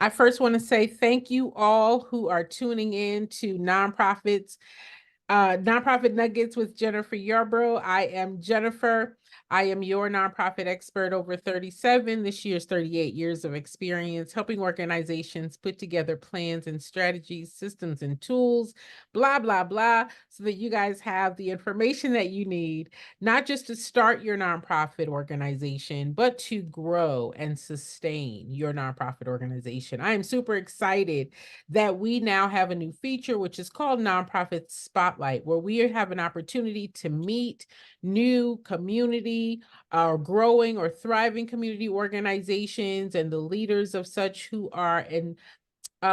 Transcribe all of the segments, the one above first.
I first want to say thank you all who are tuning in to Nonprofit Nuggets with Jennifer Yarbrough. I am Jennifer. I am your nonprofit expert over 37, this year's 38 years of experience helping organizations put together plans and strategies, systems and tools, blah, blah, blah, so that you guys have the information that you need, not just to start your nonprofit organization, but to grow and sustain your nonprofit organization. I am super excited that we now have a new feature, which is called Nonprofit Spotlight, where we have an opportunity to meet new community or growing or thriving community organizations and the leaders of such who are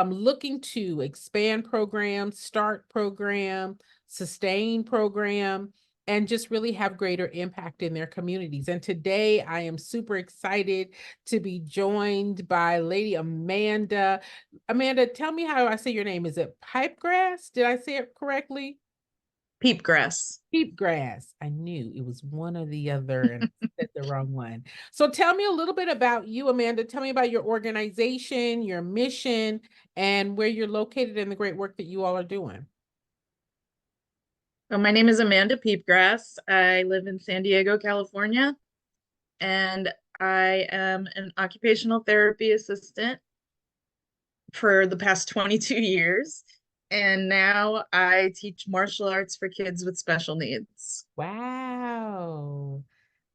looking to expand program, start program, sustain program, and just really have greater impact in their communities. And today I am super excited to be joined by Lady Amanda. Amanda, tell me how I say your name. Is it Piepgras? Did I say it correctly? Piepgras. Piepgras. I knew it was one or the other, and I said the wrong one. So tell me a little bit about you, Amanda. Tell me about your organization, your mission, and where you're located and the great work that you all are doing. My name is Amanda Piepgras. I live in San Diego, California, and I am an occupational therapy assistant for the past 22 years. And now I teach martial arts for kids with special needs. Wow,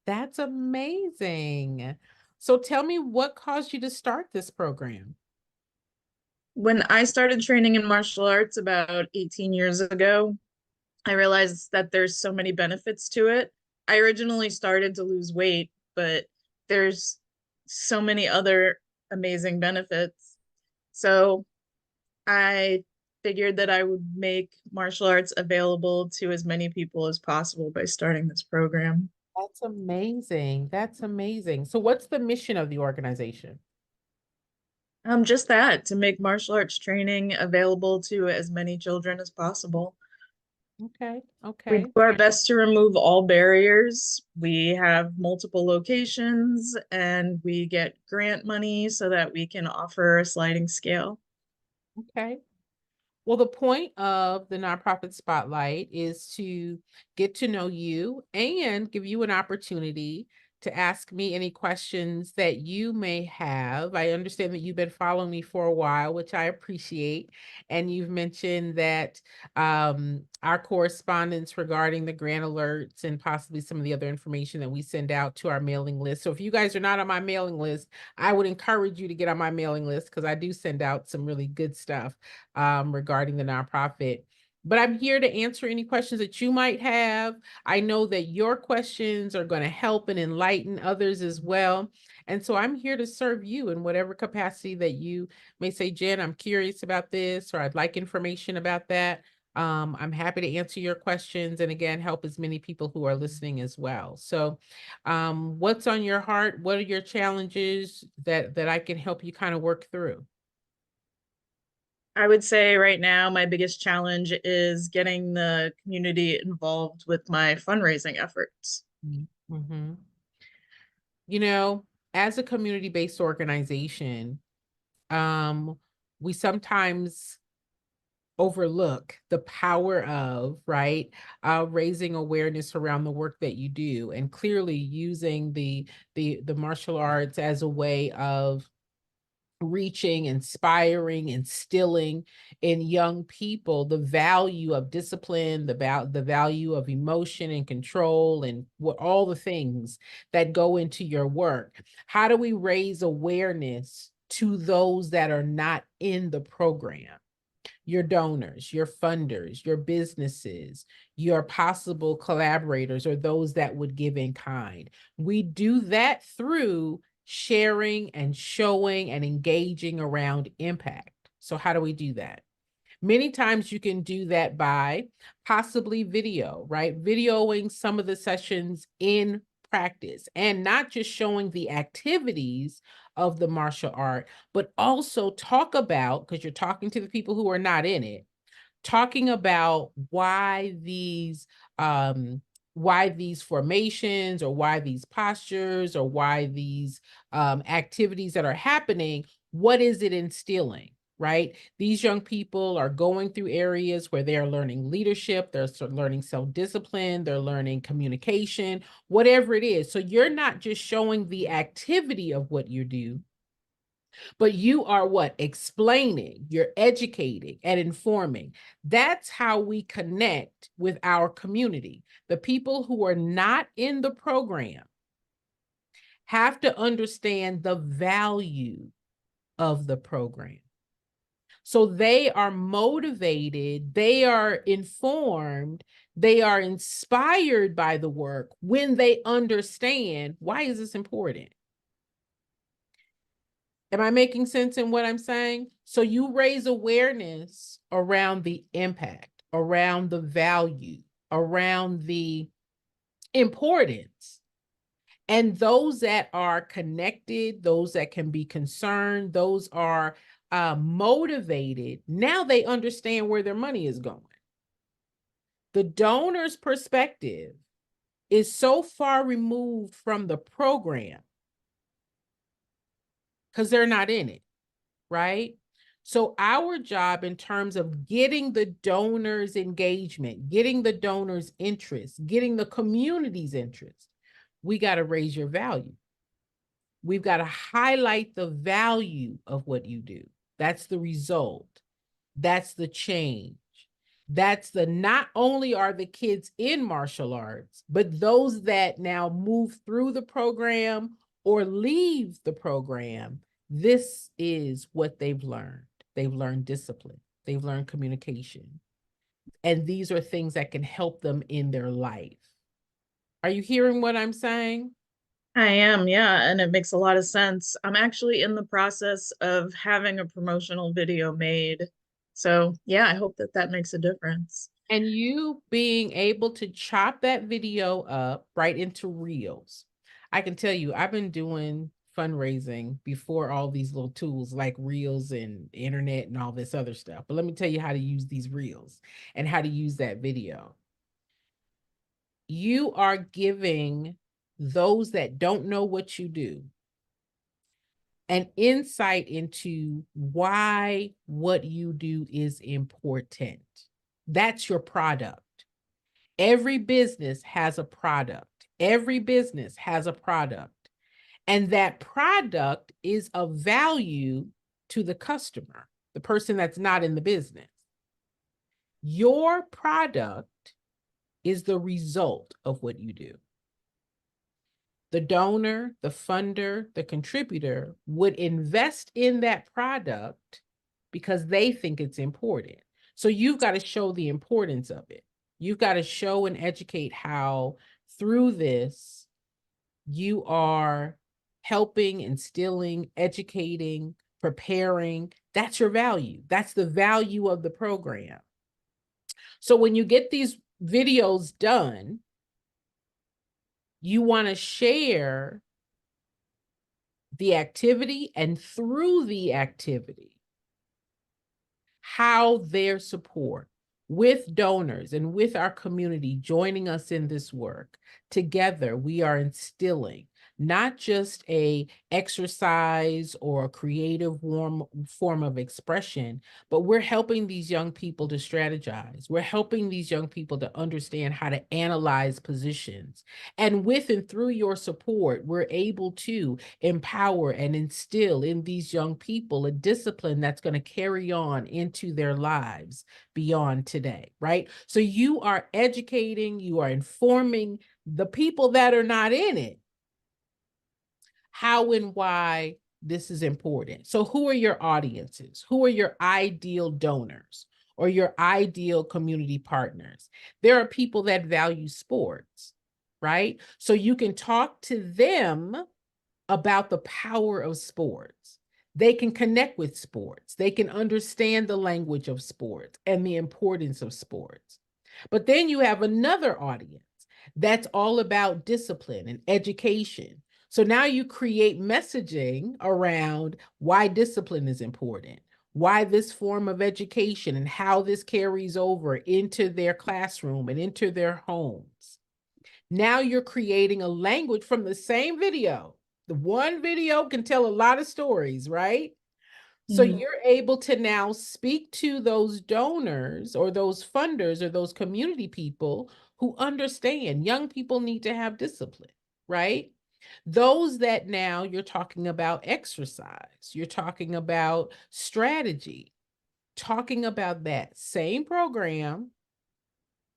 that's amazing. So tell me what caused you to start this program? When I started training in martial arts about 18 years ago, I realized that there's so many benefits to it. I originally started to lose weight, but there's so many other amazing benefits. So I figured that I would make martial arts available to as many people as possible by starting this program. That's amazing. That's amazing. So what's the mission of the organization? Just that, to make martial arts training available to as many children as possible. Okay, We okay. do our best to remove all barriers. We have multiple locations and we get grant money so that we can offer a sliding scale. Okay. Well, the point of the nonprofit spotlight is to get to know you and give you an opportunity to ask me any questions that you may have. I understand that you've been following me for a while, which I appreciate. And you've mentioned that our correspondence regarding the grant alerts and possibly some of the other information that we send out to our mailing list. So if you guys are not on my mailing list, I would encourage you to get on my mailing list because I do send out some really good stuff regarding the nonprofit. But I'm here to answer any questions that you might have. I know that your questions are going to help and enlighten others as well. And so I'm here to serve you in whatever capacity that you may say, Jen, I'm curious about this, or I'd like information about that. I'm happy to answer your questions and again, help as many people who are listening as well. So, what's on your heart? What are your challenges that I can help you kind of work through? I would say right now, my biggest challenge is getting the community involved with my fundraising efforts. Mm-hmm. You know, as a community-based organization, um, we sometimes overlook the power of, right, raising awareness around the work that you do and clearly using the martial arts as a way of reaching, inspiring, instilling in young people the value of discipline, the value of emotion and control, and what all the things that go into your work. How do we raise awareness to those that are not in the program? Your donors, your funders, your businesses, your possible collaborators, or those that would give in kind. We do that through sharing and showing and engaging around impact. So, how do we do that? Many times you can do that by possibly video, right? Videoing some of the sessions in practice and not just showing the activities of the martial art, but also talk about, because you're talking to the people who are not in it, talking about why these why these formations or why these postures or why these activities that are happening, what is it instilling, right? These young people are going through areas where they are learning leadership, they're learning self-discipline, they're learning communication, whatever it is. So you're not just showing the activity of what you do, but you are what? Explaining, you're educating and informing. That's how we connect with our community. The people who are not in the program have to understand the value of the program. So they are motivated, they are informed, they are inspired by the work when they understand, why is this important? Am I making sense in what I'm saying? So you raise awareness around the impact, around the value, around the importance. And those that are connected, those that can be concerned, those are motivated, now they understand where their money is going. The donor's perspective is so far removed from the program because they're not in it, right? So our job in terms of getting the donors' engagement, getting the donors' interest, getting the community's interest, we got to raise your value. We've got to highlight the value of what you do. That's the result. That's the change. That's the, not only are the kids in martial arts, but those that now move through the program or leave the program, this is what they've learned. They've learned discipline. They've learned communication. And these are things that can help them in their life. Are you hearing what I'm saying? I am, yeah, and it makes a lot of sense. I'm actually in the process of having a promotional video made. So, yeah, I hope that that makes a difference. And you being able to chop that video up right into reels. I can tell you, I've been doing fundraising before all these little tools like reels and internet and all this other stuff. But let me tell you how to use these reels and how to use that video. You are giving those that don't know what you do an insight into why what you do is important. That's your product. Every business has a product. Every business has a product. And that product is of value to the customer, the person that's not in the business. Your product is the result of what you do. The donor, the funder, the contributor would invest in that product because they think it's important. So you've got to show the importance of it. You've got to show and educate how through this you are helping, instilling, educating, preparing. That's your value. That's the value of the program. So when you get these videos done, you want to share the activity, and through the activity, how their support with donors and with our community joining us in this work together, we are instilling not just a exercise or a creative warm form of expression, but we're helping these young people to strategize. We're helping these young people to understand how to analyze positions. And with and through your support, we're able to empower and instill in these young people a discipline that's going to carry on into their lives beyond today, right? So you are educating, you are informing the people that are not in it how and why this is important. So who are your audiences? Who are your ideal donors or your ideal community partners? There are people that value sports, right? So you can talk to them about the power of sports. They can connect with sports. They can understand the language of sports and the importance of sports. But then you have another audience that's all about discipline and education. So now you create messaging around why discipline is important, why this form of education and how this carries over into their classroom and into their homes. Now you're creating a language from the same video. The one video can tell a lot of stories, right? So Mhm. you're able to now speak to those donors or those funders or those community people who understand young people need to have discipline, right? Those that now you're talking about exercise, you're talking about strategy, talking about that same program,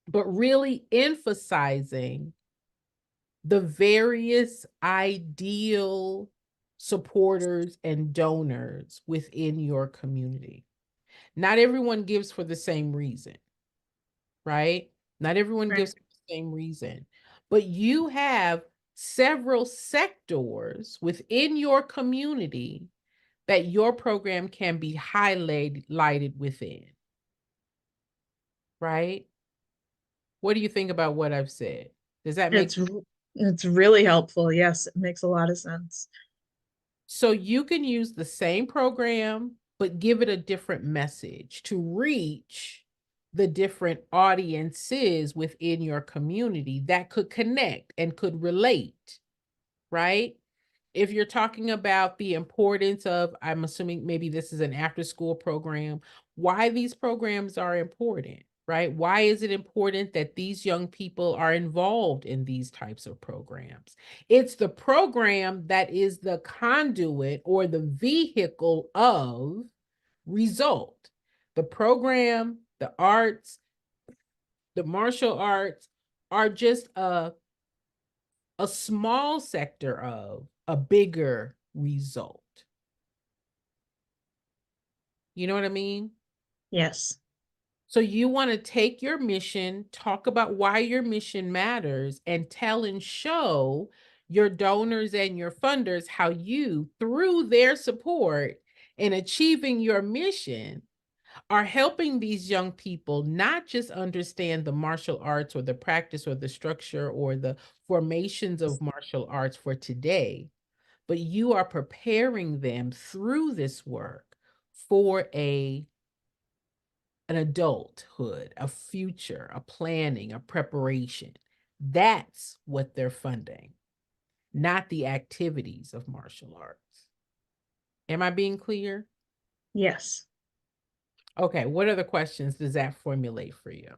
but really emphasizing the various ideal supporters and donors within your community. Not everyone gives for the same reason, right? Not everyone Right. gives for the same reason, but you have several sectors within your community that your program can be highlighted within, right? What do you think about what I've said? Does that make It's it's really helpful. Yes, it makes a lot of sense. So you can use the same program, but give it a different message to reach the different audiences within your community that could connect and could relate, right? If you're talking about the importance of, I'm assuming maybe this is an after school program, why these programs are important, right? Why is it important that these young people are involved in these types of programs? It's the program that is the conduit or the vehicle of result. The program, the arts, the martial arts are just a small sector of a bigger result. You know what I mean? Yes. So you want to take your mission, talk about why your mission matters, and tell and show your donors and your funders how you, through their support in achieving your mission, are helping these young people not just understand the martial arts or the practice or the structure or the formations of martial arts for today, but you are preparing them through this work for an adulthood, a future, a planning, a preparation. That's what they're funding, not the activities of martial arts. Am I being clear? Yes. Okay, what other questions does that formulate for you?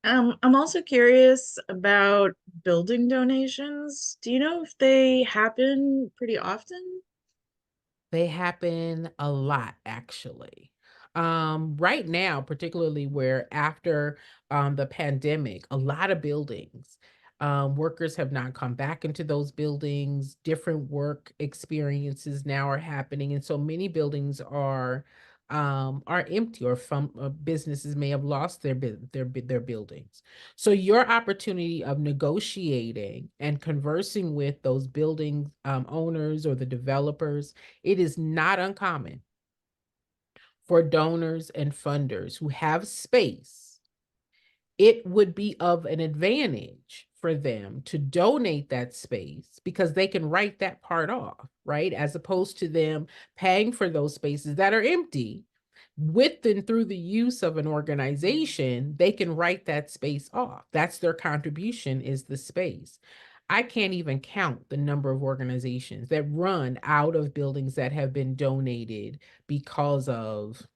I'm also curious about building donations. Do you know if they happen pretty often? They happen a lot, actually. Right now, particularly where after the pandemic, a lot of buildings, workers have not come back into those buildings. Different work experiences now are happening, and so many buildings are empty, or from businesses may have lost their buildings. So your opportunity of negotiating and conversing with those building owners or the developers, it is not uncommon for donors and funders who have space. It would be of an advantage for them to donate that space because they can write that part off, right? As opposed to them paying for those spaces that are empty. With and through the use of an organization, they can write that space off. That's their contribution, is the space. I can't even count the number of organizations that run out of buildings that have been donated because of,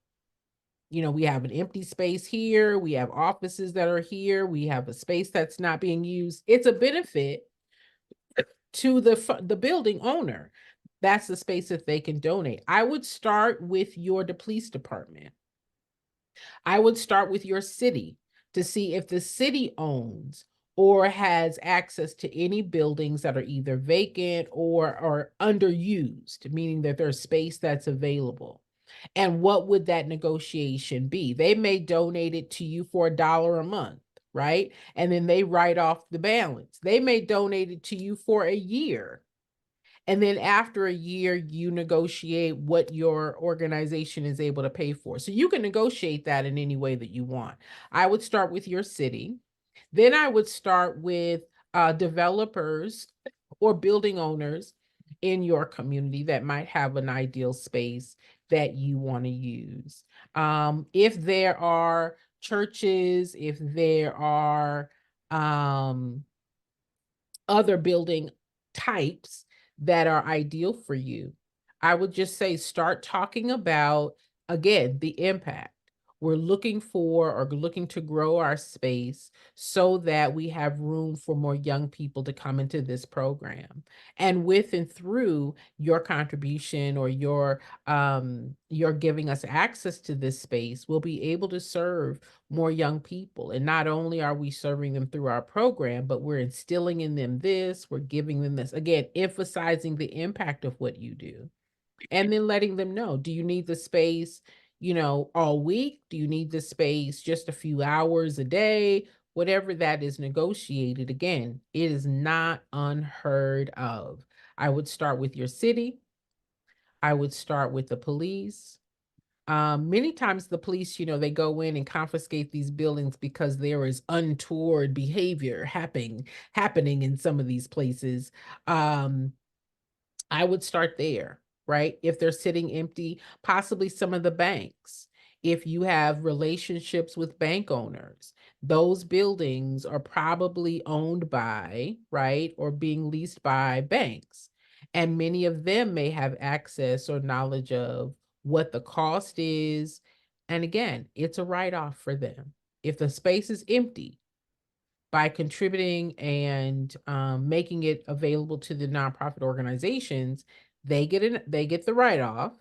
we have an empty space here, we have offices that are here, we have a space that's not being used. It's a benefit to the building owner. That's the space that they can donate. I would start with the police department. I would start with your city to see if the city owns or has access to any buildings that are either vacant or underused, meaning that there's space that's available. And what would that negotiation be? They may donate it to you for $1 a month, right? And then they write off the balance. They may donate it to you for a year. And then after a year, you negotiate what your organization is able to pay for. So you can negotiate that in any way that you want. I would start with your city. Then I would start with developers or building owners in your community that might have an ideal space that you want to use. If there are churches, if there are um, other building types that are ideal for you. I would just say start talking about, again, the impact. We're looking for or looking to grow our space so that we have room for more young people to come into this program. And with and through your contribution or your giving us access to this space, we'll be able to serve more young people. And not only are we serving them through our program, but we're instilling in them this, we're giving them this. Again, emphasizing the impact of what you do. And then letting them know, do you need the space, all week? Do you need the space just a few hours a day? Whatever that is negotiated, again, it is not unheard of. I would start with your city. I would start with the police. Many times the police, they go in and confiscate these buildings because there is untoward behavior happening in some of these places. Um, I would start there, right? If they're sitting empty, possibly some of the banks. If you have relationships with bank owners, those buildings are probably owned by, right, or being leased by banks. And many of them may have access or knowledge of what the cost is. And again, it's a write off for them. If the space is empty, by contributing and making it available to the nonprofit organizations, they get the write off,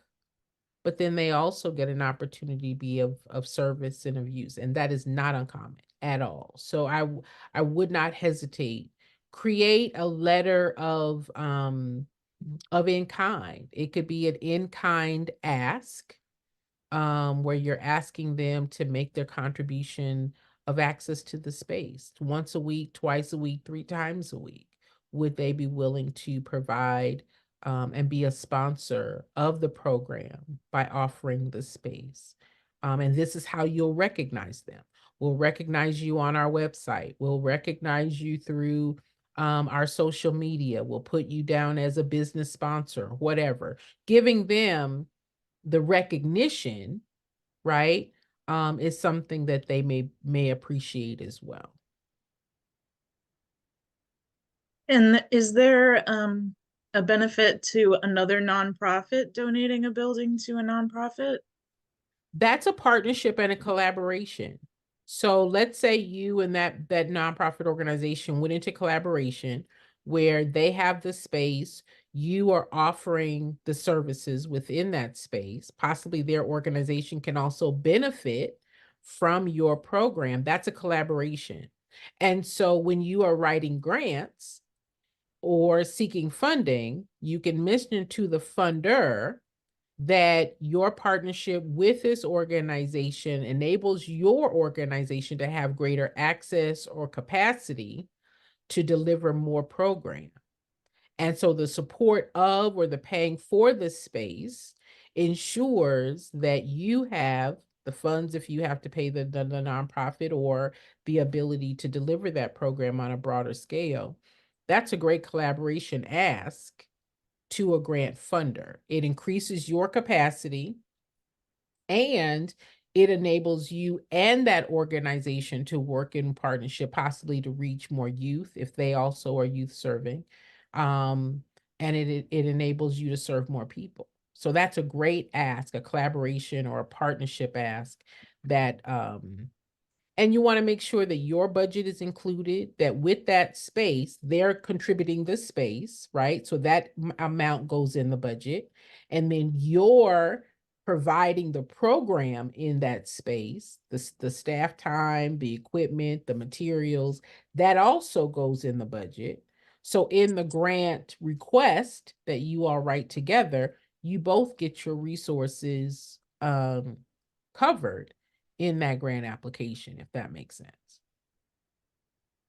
but then they also get an opportunity to be of service and of use, and that is not uncommon at all. So I would not hesitate. Create a letter of in kind. It could be an in kind ask, where you're asking them to make their contribution of access to the space once a week, twice a week, 3 times a week. Would they be willing to provide and be a sponsor of the program by offering the space? And this is how you'll recognize them. We'll recognize you on our website. We'll recognize you through our social media. We'll put you down as a business sponsor, whatever, giving them the recognition, right, is something that they may appreciate as well. And is there a benefit to another nonprofit donating a building to a nonprofit? That's a partnership and a collaboration. So let's say you and that nonprofit organization went into collaboration where they have the space, you are offering the services within that space. Possibly their organization can also benefit from your program. That's a collaboration. And so when you are writing grants or seeking funding, you can mention to the funder that your partnership with this organization enables your organization to have greater access or capacity to deliver more program. And so the support of or the paying for the space ensures that you have the funds if you have to pay the nonprofit or the ability to deliver that program on a broader scale. That's a great collaboration ask to a grant funder. It increases your capacity and it enables you and that organization to work in partnership, possibly to reach more youth if they also are youth serving. Um, and it enables you to serve more people. So that's a great ask, a collaboration or a partnership ask that and you want to make sure that your budget is included, that with that space, they're contributing the space, right? So that amount goes in the budget. And then you're providing the program in that space, the staff time, the equipment, the materials, that also goes in the budget. So in the grant request that you all write together, you both get your resources covered in that grant application, if that makes sense.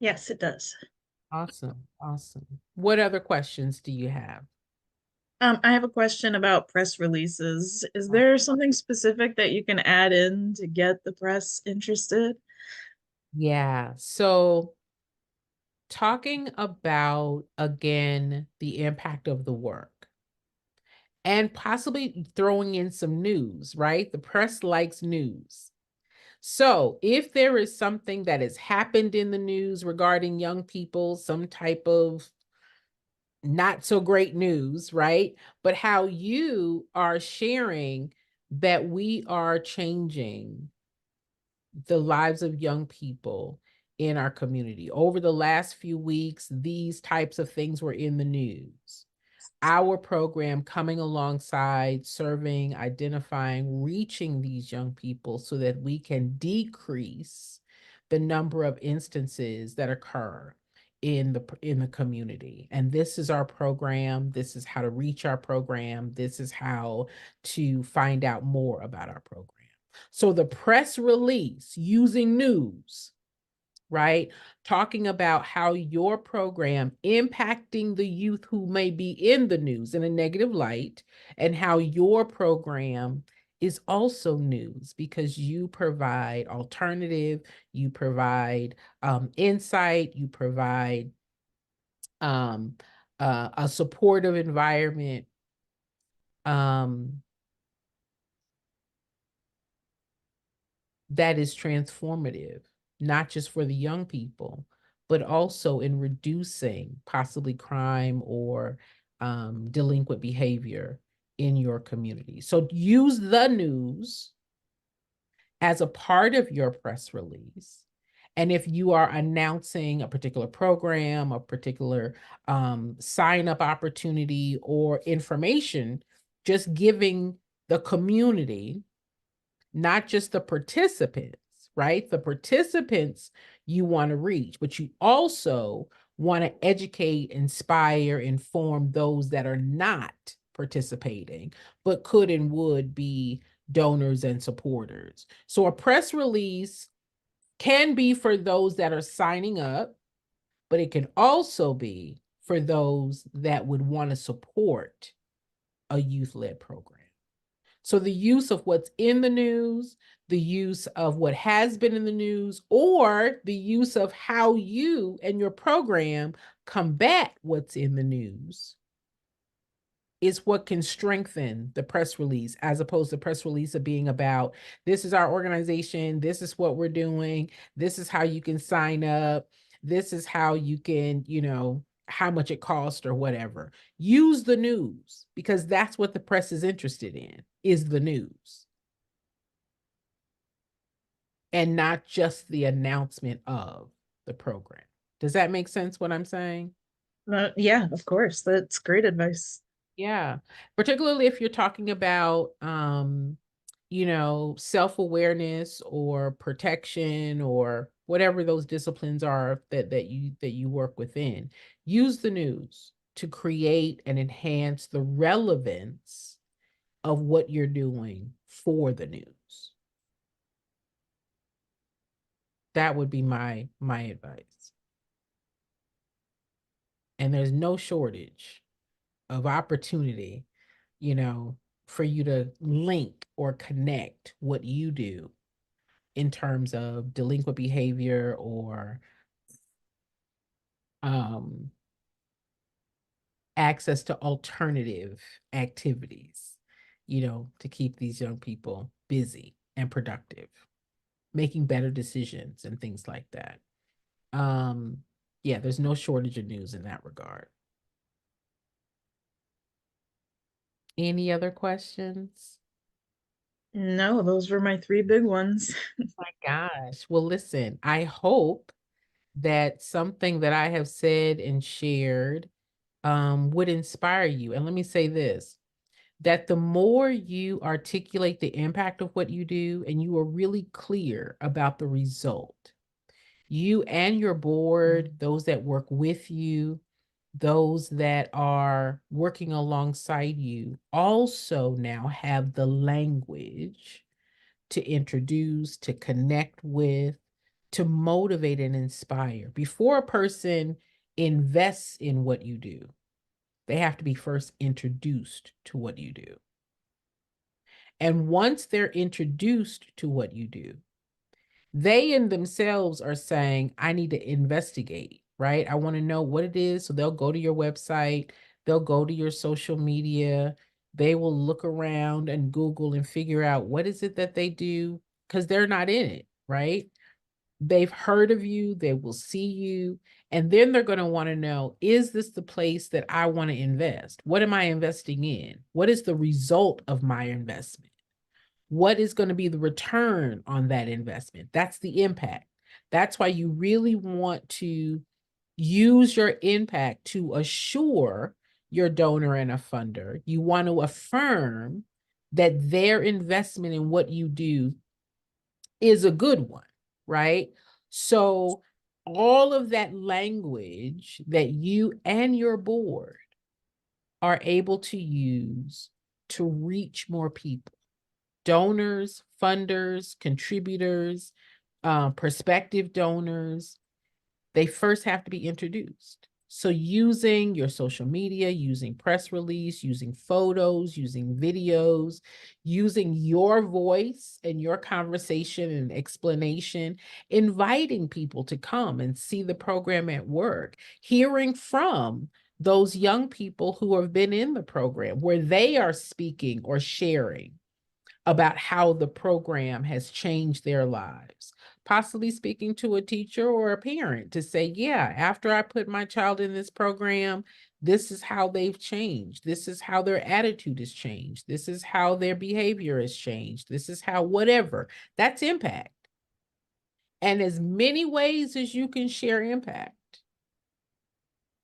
Yes, it does. Awesome. Awesome. What other questions do you have? I have a question about press releases. Is there something specific that you can add in to get the press interested? Yeah. So, talking about again the impact of the work and possibly throwing in some news, right? The press likes news. So, if there is something that has happened in the news regarding young people, some type of not so great news, right? But how you are sharing that we are changing the lives of young people in our community. Over the last few weeks, these types of things were in the news. Our program coming alongside, serving, identifying, reaching these young people so that we can decrease the number of instances that occur in the community. And this is our program. This is how to reach our program. This is how to find out more about our program. So the press release using news, right? Talking about how your program impacting the youth who may be in the news in a negative light, and how your program is also news because you provide alternative, you provide insight, you provide um, a supportive environment. Um, that is transformative, not just for the young people, but also in reducing possibly crime or delinquent behavior in your community. So use the news as a part of your press release. And if you are announcing a particular program, a particular sign up opportunity or information, just giving the community, not just the participants, right? The participants you want to reach, but you also want to educate, inspire, inform those that are not participating, but could and would be donors and supporters. So a press release can be for those that are signing up, but it can also be for those that would want to support a youth-led program. So the use of what's in the news, the use of what has been in the news, or the use of how you and your program combat what's in the news is what can strengthen the press release, as opposed to press release of being about, this is our organization, this is what we're doing, this is how you can sign up, this is how you can, how much it costs or whatever. Use the news, because that's what the press is interested in, is the news, and not just the announcement of the program. Does that make sense what I'm saying? Yeah, of course. That's great advice. Yeah, particularly if you're talking about self-awareness or protection or whatever those disciplines are that you work within. Use the news to create and enhance the relevance of what you're doing for the news. That would be my advice. And there's no shortage of opportunity, you know, for you to link or connect what you do in terms of delinquent behavior or um, access to alternative activities, to keep these young people busy and productive, making better decisions and things like that. Um, yeah, there's no shortage of news in that regard. Any other questions? No, those were my three big ones. My gosh. Well, listen, I hope that something that I have said and shared would inspire you. And let me say this, that the more you articulate the impact of what you do and you are really clear about the result, you and your board, those that work with you, those that are working alongside you, also now have the language to introduce, to connect with, to motivate and inspire. Before a person invests in what you do, they have to be first introduced to what you do. And once they're introduced to what you do, they in themselves are saying, I need to investigate, right? I want to know what it is. So they'll go to your website, they'll go to your social media, they will look around and Google and figure out what is it that they do, because they're not in it. right? They've heard of you, they will see you, and then they're going to want to know, is this the place that I want to invest? What am I investing in? What is the result of my investment? What is going to be the return on that investment? That's the impact. That's why you really want to use your impact to assure your donor and a funder. You want to affirm that their investment in what you do is a good one, right? So, all of that language that you and your board are able to use to reach more people, donors, funders, contributors, prospective donors, they first have to be introduced. So using your social media, using press release, using photos, using videos, using your voice and your conversation and explanation, inviting people to come and see the program at work, hearing from those young people who have been in the program where they are speaking or sharing about how the program has changed their lives. Possibly speaking to a teacher or a parent to say, yeah, after I put my child in this program, this is how they've changed. This is how their attitude has changed. This is how their behavior has changed. This is how whatever. That's impact. And as many ways as you can share impact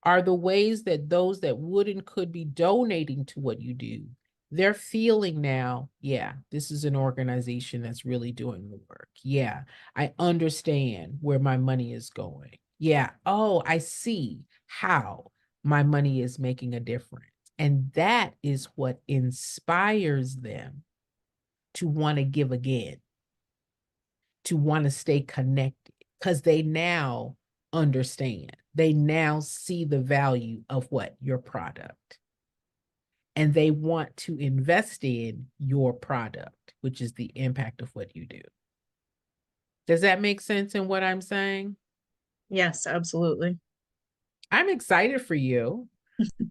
are the ways that those that would and could be donating to what you do, they're feeling now, yeah, this is an organization that's really doing the work. Yeah, I understand where my money is going. Yeah, oh, I see how my money is making a difference. And that is what inspires them to want to give again, to want to stay connected, because they now understand. They now see the value of what? Your product. And they want to invest in your product, which is the impact of what you do. Does that make sense in what I'm saying? Yes, absolutely. I'm excited for you.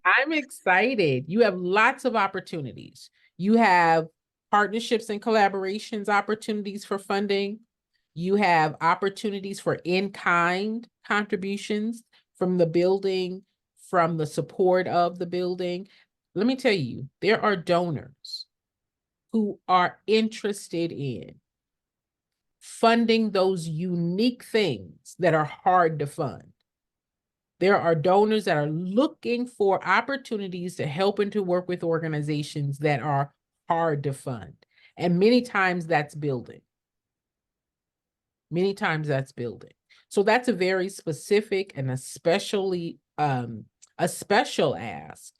I'm excited. You have lots of opportunities. You have partnerships and collaborations opportunities for funding. You have opportunities for in-kind contributions from the building, from the support of the building. Let me tell you, there are donors who are interested in funding those unique things that are hard to fund. There are donors that are looking for opportunities to help and to work with organizations that are hard to fund. And many times that's building. Many times that's building. So that's a very specific and especially a special ask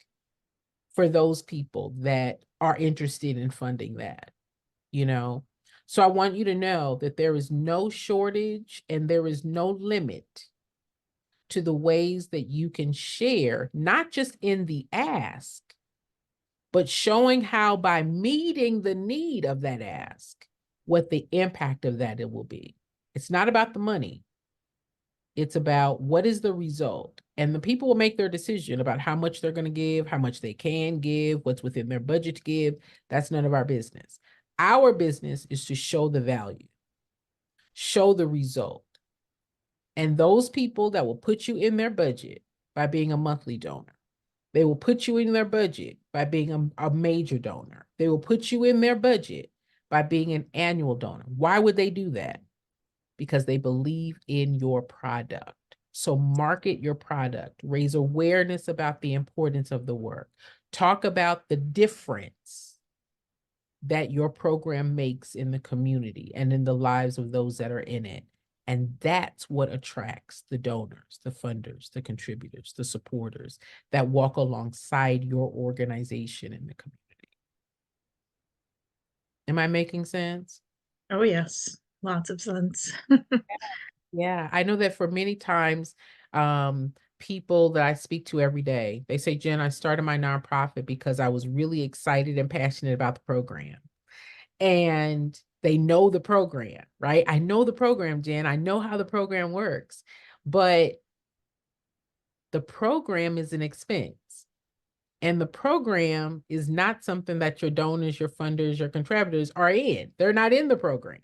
for those people that are interested in funding that, you know. So I want you to know that there is no shortage and there is no limit to the ways that you can share, not just in the ask, but showing how by meeting the need of that ask, what the impact of that it will be. It's not about the money. It's about what is the result. And the people will make their decision about how much they're going to give, how much they can give, what's within their budget to give. That's none of our business. Our business is to show the value, show the result. And those people that will put you in their budget by being a monthly donor, they will put you in their budget by being a major donor. They will put you in their budget by being an annual donor. Why would they do that? Because they believe in your product. So market your product, raise awareness about the importance of the work, talk about the difference that your program makes in the community and in the lives of those that are in it. And that's what attracts the donors, the funders, the contributors, the supporters that walk alongside your organization in the community. Am I making sense? Oh, yes. Lots of sense. Yeah, I know that for many times, people that I speak to every day, they say, Jen, I started my nonprofit because I was really excited and passionate about the program. And they know the program, right? I know the program, Jen. I know how the program works, but the program is an expense. And the program is not something that your donors, your funders, your contributors are in. They're not in the program.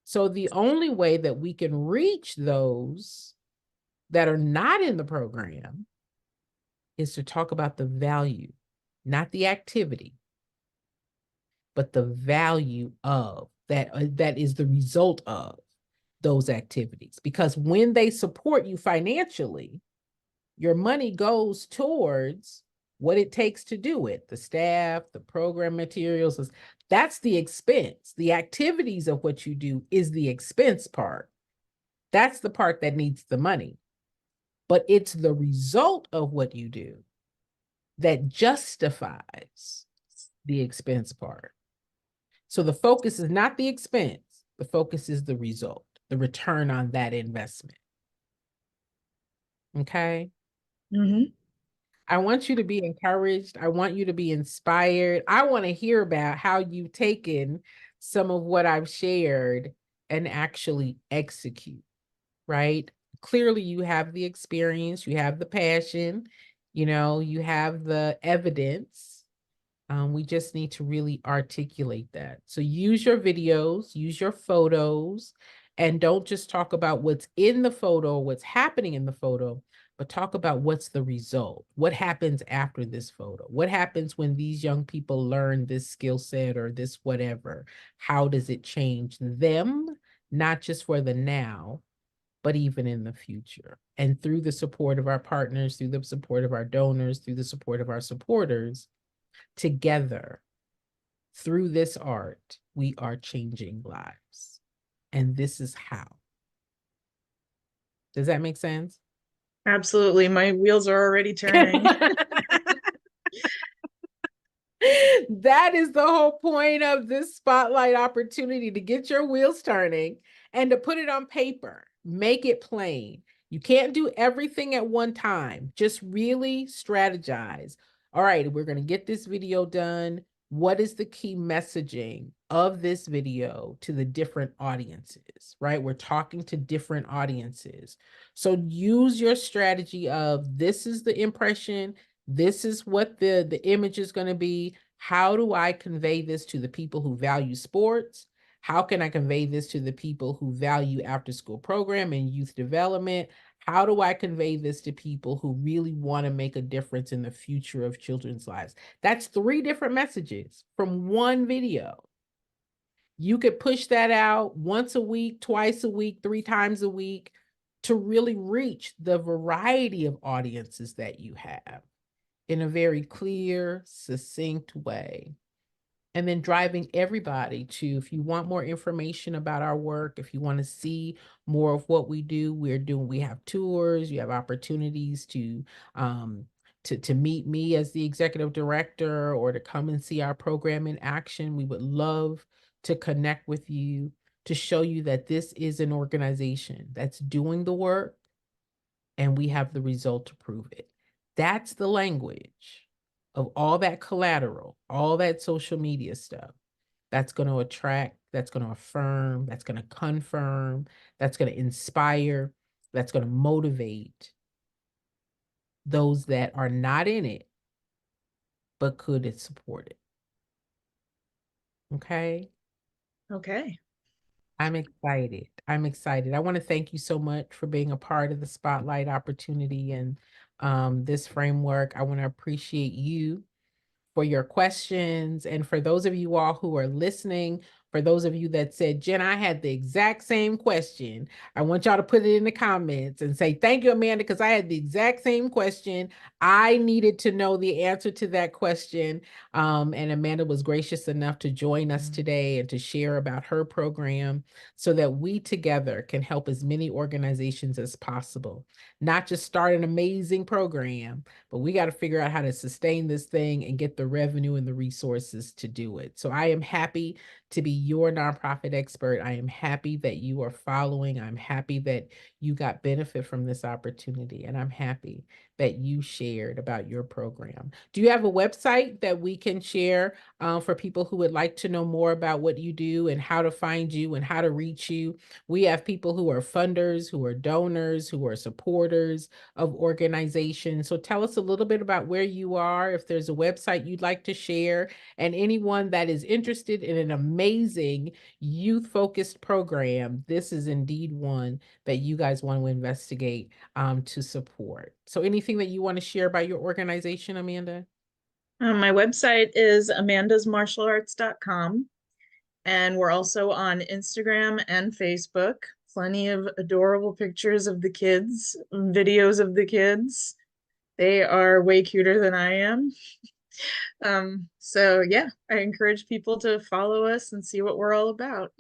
So the only way that we can reach those that are not in the program is to talk about the value, not the activity, but the value of that, that is the result of those activities. Because when they support you financially, your money goes towards what it takes to do it, the staff, the program materials. That's the expense. The activities of what you do is the expense part. That's the part that needs the money. But it's the result of what you do that justifies the expense part. So the focus is not the expense, the focus is the result, the return on that investment. Okay. Mm-hmm. I want you to be encouraged. I want you to be inspired. I want to hear about how you've taken some of what I've shared and actually execute, right? Clearly, you have the experience, you have the passion, you have the evidence. We just need to really articulate that. So use your videos, use your photos, and don't just talk about what's in the photo, what's happening in the photo, but talk about what's the result. What happens after this photo? What happens when these young people learn this skill set or this whatever? How does it change them, not just for the now, but even in the future? And through the support of our partners, through the support of our donors, through the support of our supporters, together through this art, we are changing lives. And this is how. Does that make sense? Absolutely. My wheels are already turning. That is the whole point of this spotlight opportunity, to get your wheels turning and to put it on paper. Make it plain. You can't do everything at one time. Just really strategize. All right, we're going to get this video done. What is the key messaging of this video to the different audiences, right? We're talking to different audiences. So use your strategy of, this is the impression, this is what the image is going to be. How do I convey this to the people who value sports? How can I convey this to the people who value after school program and youth development? How do I convey this to people who really want to make a difference in the future of children's lives? That's 3 different messages from one video. You could push that out once a week, twice a week, 3 times a week to really reach the variety of audiences that you have in a very clear, succinct way. And then driving everybody to, if you want more information about our work, if you want to see more of what we do, we have tours, you have opportunities um, to meet me as the executive director, or to come and see our program in action. We would love to connect with you, to show you that this is an organization that's doing the work and we have the result to prove it. That's the language of all that collateral, all that social media stuff. That's going to attract, that's going to affirm, that's going to confirm, that's going to inspire, that's going to motivate those that are not in it, but could it support it. Okay. Okay. I'm excited. I'm excited. I want to thank you so much for being a part of the Spotlight opportunity and this framework. I want to appreciate you for your questions. And for those of you all who are listening, for those of you that said, Jen, I had the exact same question, I want y'all to put it in the comments and say, thank you, Amanda, because I had the exact same question. I needed to know the answer to that question. And Amanda was gracious enough to join us today and to share about her program so that we together can help as many organizations as possible. Not just start an amazing program, but we got to figure out how to sustain this thing and get the revenue and the resources to do it. So I am happy to be your nonprofit expert. I am happy that you are following. I'm happy that you got benefit from this opportunity. And I'm happy that you shared about your program. Do you have a website that we can share for people who would like to know more about what you do and how to find you and how to reach you? We have people who are funders, who are donors, who are supporters of organizations. So tell us a little bit about where you are, if there's a website you'd like to share, and anyone that is interested in an amazing youth focused program. This is indeed one that you guys want to investigate to support. So, anything that you want to share about your organization, Amanda? My website is amandasmartialarts.com, and we're also on Instagram and Facebook. Plenty of adorable pictures of the kids, videos of the kids. They are way cuter than I am. So yeah, I encourage people to follow us and see what we're all about.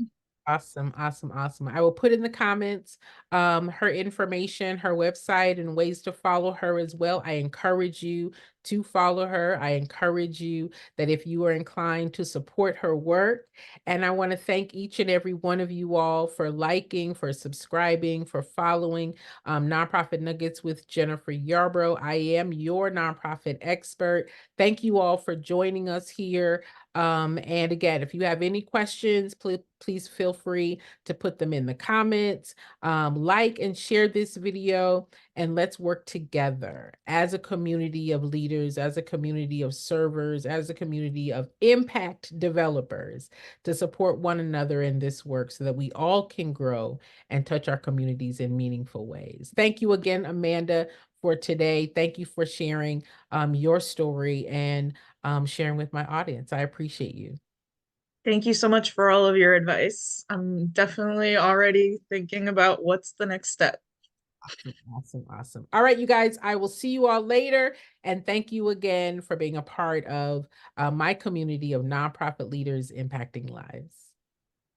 Awesome, awesome, awesome. I will put in the comments her information, her website, and ways to follow her as well. I encourage you to follow her. I encourage you that if you are inclined to support her work. And I want to thank each and every one of you all for liking, for subscribing, for following Nonprofit Nuggets with Jennifer Yarbrough. I am your nonprofit expert. Thank you all for joining us here. And again, if you have any questions, please feel free to put them in the comments. Like and share this video, and let's work together as a community of leaders, as a community of servers, as a community of impact developers to support one another in this work so that we all can grow and touch our communities in meaningful ways. Thank you again, Amanda, for today. Thank you for sharing your story and sharing with my audience. I appreciate you. Thank you so much for all of your advice. I'm definitely already thinking about what's the next step. Awesome, awesome, awesome. All right, you guys, I will see you all later. And thank you again for being a part of my community of nonprofit leaders impacting lives.